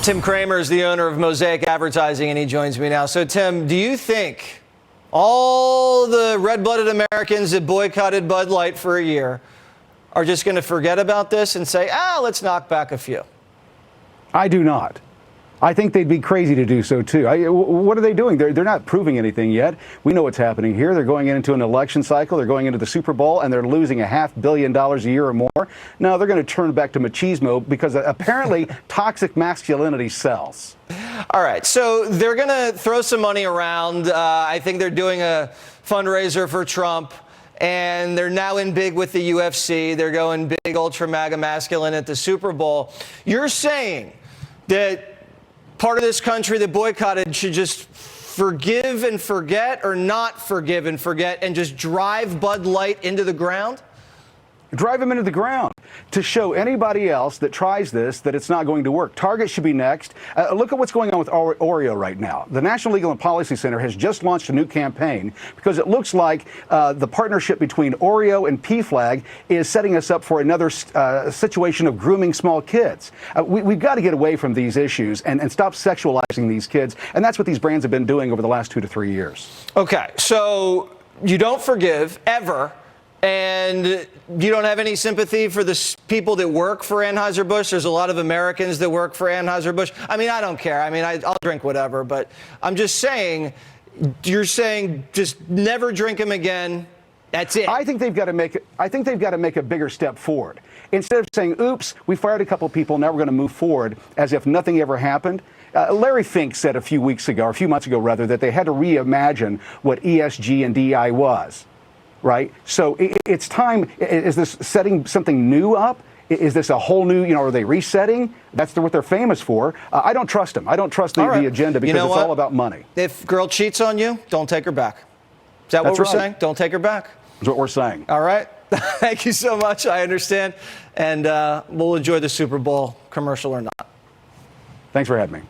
Tim Kramer is the owner of Mosaic Advertising, and he joins me now. So, Tim, do you think all the red-blooded Americans that boycotted Bud Light for a year are just going to forget about this and say, let's knock back a few? I do not. I think they'd be crazy to do so, too. What are they doing? They're not proving anything yet. We know what's happening here. They're going into an election cycle. They're going into the Super Bowl, and they're losing $500 million a year or more. No, they're going to turn back to machismo because apparently toxic masculinity sells. All right, so they're going to throw some money around. I think they're doing a fundraiser for Trump, and they're now in big with the UFC. They're going big, ultra mega masculine at the Super Bowl. You're saying that part of this country that boycotted should just forgive and forget, or not forgive and forget, and just drive Bud Light into the ground? Drive them into the ground to show anybody else that tries this that it's not going to work. Target should be next. Look at what's going on with Oreo right now. The National Legal and Policy Center has just launched a new campaign because it looks like the partnership between Oreo and PFLAG is setting us up for another situation of grooming small kids. We've got to get away from these issues and stop sexualizing these kids. And that's what these brands have been doing over the last 2 to 3 years. Okay, so you don't forgive ever. And you don't have any sympathy for the people that work for Anheuser-Busch? There's a lot of Americans that work for Anheuser-Busch. I mean, I don't care. I mean, I'll drink whatever. But I'm just saying, you're saying just never drink them again. That's it. I think they've got to make a bigger step forward. Instead of saying, oops, we fired a couple people, now we're going to move forward as if nothing ever happened. Larry Fink said a few months ago, rather, that they had to reimagine what ESG and DEI was. Right? So it's time. Is this setting something new up? Is this a whole new, are they resetting? That's what they're famous for. I don't trust them. I don't trust the agenda because it's all about money. If girl cheats on you, don't take her back. Is that what we're saying? Don't take her back. That's what we're saying. All right. Thank you so much. I understand. And we'll enjoy the Super Bowl, commercial or not. Thanks for having me.